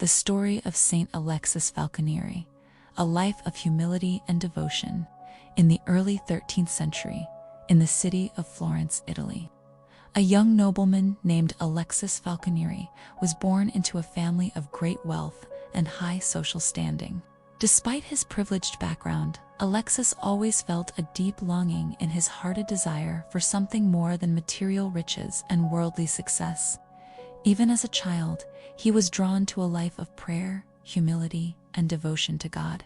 the story of Saint Alexis Falconieri, a life of humility and devotion, in the early 13th century, in the city of Florence, Italy. A young nobleman named Alexis Falconieri was born into a family of great wealth and high social standing. Despite his privileged background, Alexis always felt a deep longing in his heart, a desire for something more than material riches and worldly success. Even as a child, he was drawn to a life of prayer, humility, and devotion to God.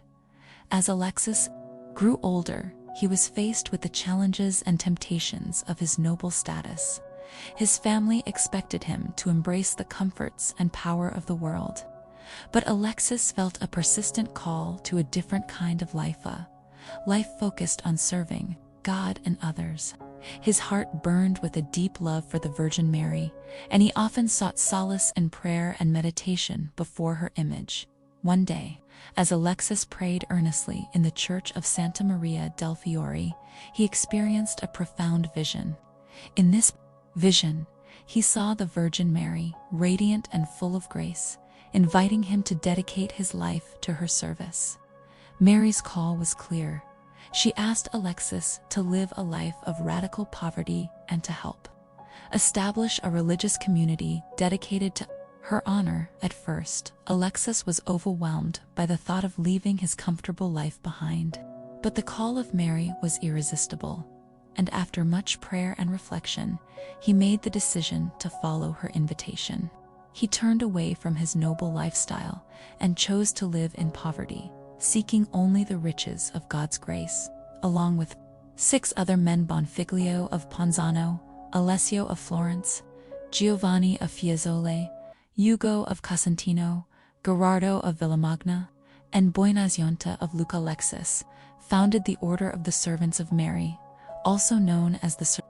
As Alexis grew older, he was faced with the challenges and temptations of his noble status. His family expected him to embrace the comforts and power of the world. But Alexis felt a persistent call to a different kind of life, a life focused on serving God and others. His heart burned with a deep love for the Virgin Mary, and he often sought solace in prayer and meditation before her image. One day, as Alexis prayed earnestly in the church of Santa Maria del Fiore, he experienced a profound vision. In this vision, he saw the Virgin Mary, radiant and full of grace, inviting him to dedicate his life to her service. Mary's call was clear. She asked Alexis to live a life of radical poverty and to help establish a religious community dedicated to her honor. At first, Alexis was overwhelmed by the thought of leaving his comfortable life behind. But the call of Mary was irresistible, and after much prayer and reflection, he made the decision to follow her invitation. He turned away from his noble lifestyle and chose to live in poverty, seeking only the riches of God's grace. Along with 6 other men, Bonfiglio of Ponzano, Alessio of Florence, Giovanni of Fiesole, Ugo of Casentino, Gerardo of Villamagna, and Buonazionta of Lucca, Alexis founded the Order of the Servants of Mary, also known as the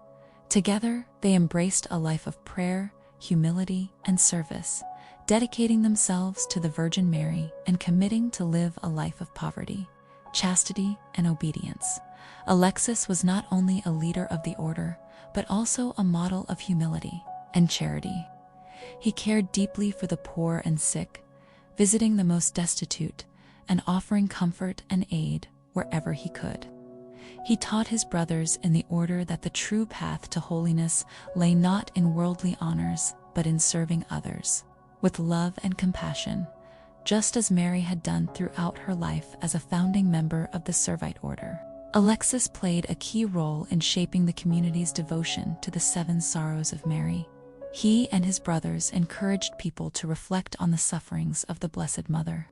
Together, they embraced a life of prayer, humility, and service, dedicating themselves to the Virgin Mary and committing to live a life of poverty, chastity, and obedience. Alexis was not only a leader of the order, but also a model of humility and charity. He cared deeply for the poor and sick, visiting the most destitute and offering comfort and aid wherever he could. He taught his brothers in the order that the true path to holiness lay not in worldly honors, but in serving others with love and compassion, just as Mary had done throughout her life as a founding member of the Servite order. Alexis played a key role in shaping the community's devotion to the 7 sorrows of Mary. He and his brothers encouraged people to reflect on the sufferings of the Blessed Mother,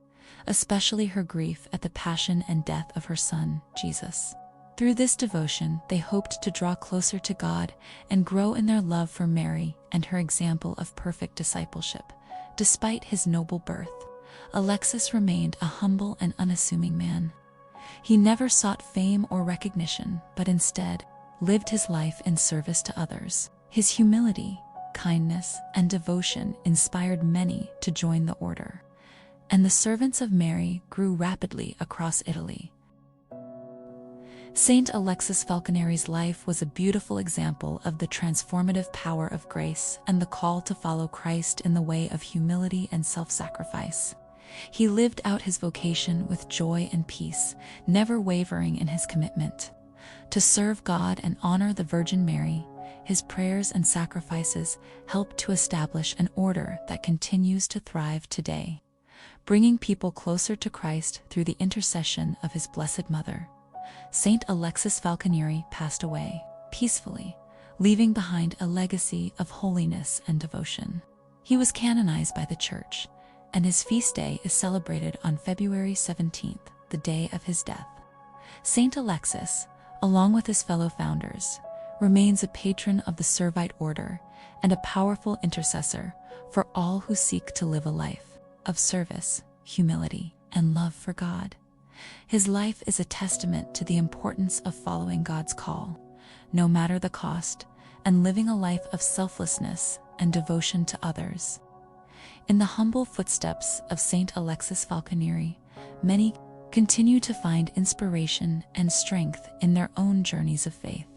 especially her grief at the passion and death of her son, Jesus. Through this devotion, they hoped to draw closer to God and grow in their love for Mary and her example of perfect discipleship. Despite his noble birth, Alexis remained a humble and unassuming man. He never sought fame or recognition, but instead lived his life in service to others. His humility, kindness, and devotion inspired many to join the order, and the servants of Mary grew rapidly across Italy. Saint Alexis Falconieri's life was a beautiful example of the transformative power of grace and the call to follow Christ in the way of humility and self-sacrifice. He lived out his vocation with joy and peace, never wavering in his commitment to serve God and honor the Virgin Mary. His prayers and sacrifices helped to establish an order that continues to thrive today, bringing people closer to Christ through the intercession of his Blessed Mother. Saint Alexis Falconieri passed away peacefully, leaving behind a legacy of holiness and devotion. He was canonized by the Church, and his feast day is celebrated on February 17th, the day of his death. Saint Alexis, along with his fellow founders, remains a patron of the Servite order and a powerful intercessor for all who seek to live a life of service, humility, and love for God. His life is a testament to the importance of following God's call, no matter the cost, and living a life of selflessness and devotion to others. In the humble footsteps of Saint Alexis Falconieri, many continue to find inspiration and strength in their own journeys of faith.